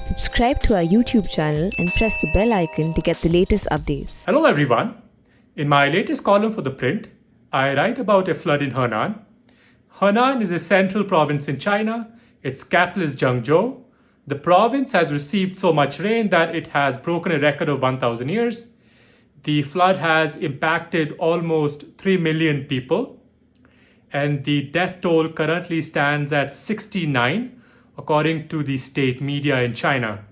Subscribe to our YouTube channel and press the bell icon to get the latest updates. Hello everyone. In my latest column for ThePrint, I write about a flood in Henan. Henan is a central province in China. Its capital is Zhengzhou. The province has received so much rain that it has broken a record of 1,000 years. The flood has impacted almost 3 million people, and the death toll currently stands at 69, according to the state media in China.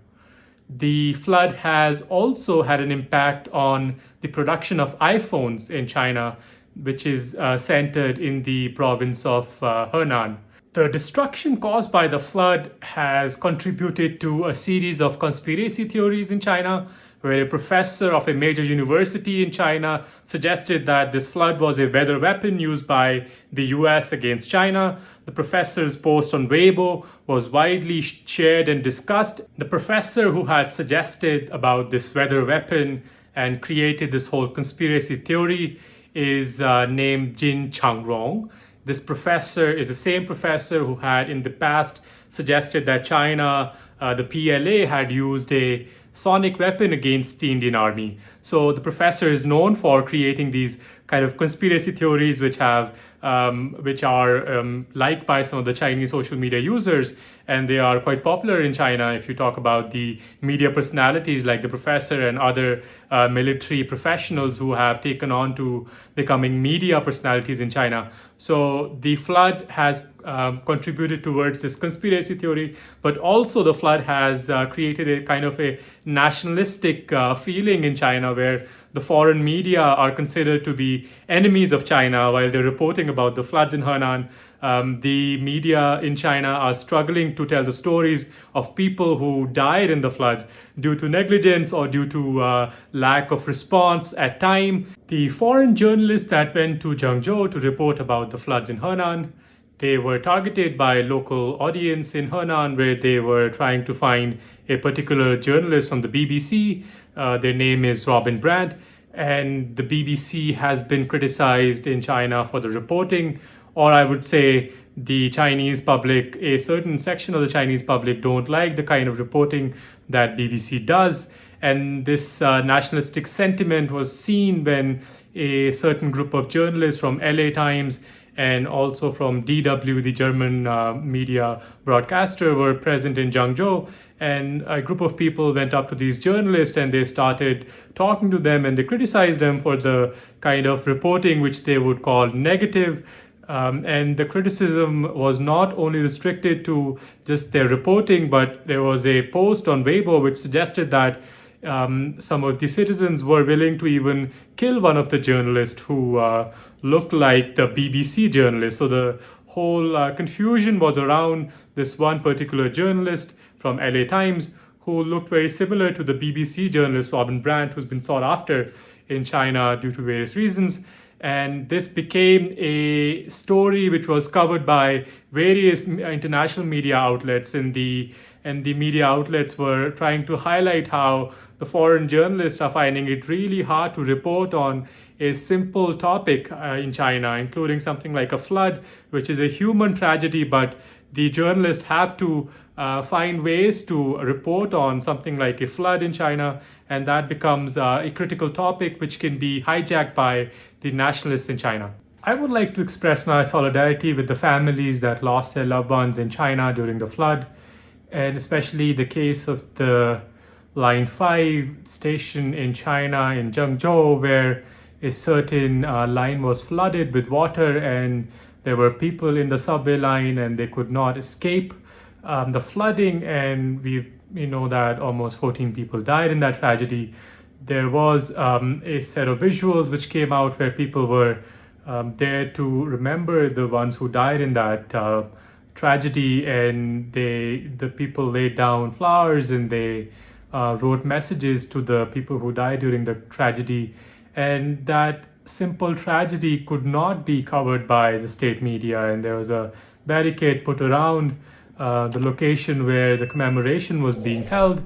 The flood has also had an impact on the production of iPhones in China, which is centered in the province of Henan. The destruction caused by the flood has contributed to a series of conspiracy theories in China, where a professor of a major university in China suggested that this flood was a weather weapon used by the US against China. The professor's post on Weibo was widely shared and discussed. The professor who had suggested about this weather weapon and created this whole conspiracy theory is named Jin Changrong. This professor is the same professor who had in the past suggested that China, the PLA, had used a sonic weapon against the Indian army. So the professor is known for creating these kind of conspiracy theories which are liked by some of the Chinese social media users, and they are quite popular in China. If you talk about the media personalities like the professor and other military professionals who have taken on to becoming media personalities in China. So the flood has contributed towards this conspiracy theory, but also the flood has created a kind of a nationalistic feeling in China, where the foreign media are considered to be enemies of China while they're reporting about the floods in Henan. The media in China are struggling to tell the stories of people who died in the floods due to negligence or due to lack of response at time. The foreign journalists that went to Zhengzhou to report about the floods in Henan, they were targeted by a local audience in Henan, where they were trying to find a particular journalist from the BBC. Their name is Robin Brandt, and the BBC has been criticized in China for the reporting, or I would say the Chinese public, a certain section of the Chinese public don't like the kind of reporting that BBC does. And this nationalistic sentiment was seen when a certain group of journalists from LA Times and also from DW, the German media broadcaster, were present in Zhengzhou. And a group of people went up to these journalists and they started talking to them, and they criticized them for the kind of reporting which they would call negative. And the criticism was not only restricted to just their reporting, but there was a post on Weibo which suggested that some of the citizens were willing to even kill one of the journalists who looked like the BBC journalist. So the whole confusion was around this one particular journalist from LA Times who looked very similar to the BBC journalist Robin Brandt, who's been sought after in China due to various reasons. And this became a story which was covered by various international media outlets, and the media outlets were trying to highlight how the foreign journalists are finding it really hard to report on a simple topic in China, including something like a flood, which is a human tragedy, but the journalists have to find ways to report on something like a flood in China, and that becomes a critical topic which can be hijacked by the nationalists in China. I would like to express my solidarity with the families that lost their loved ones in China during the flood, and especially the case of the Line 5 station in China in Zhengzhou, where a certain line was flooded with water and there were people in the subway line and they could not escape the flooding, and we know that almost 14 people died in that tragedy. There was a set of visuals which came out where people were there to remember the ones who died in that tragedy, and the people laid down flowers and they wrote messages to the people who died during the tragedy. And that simple tragedy could not be covered by the state media, and there was a barricade put around the location where the commemoration was being held.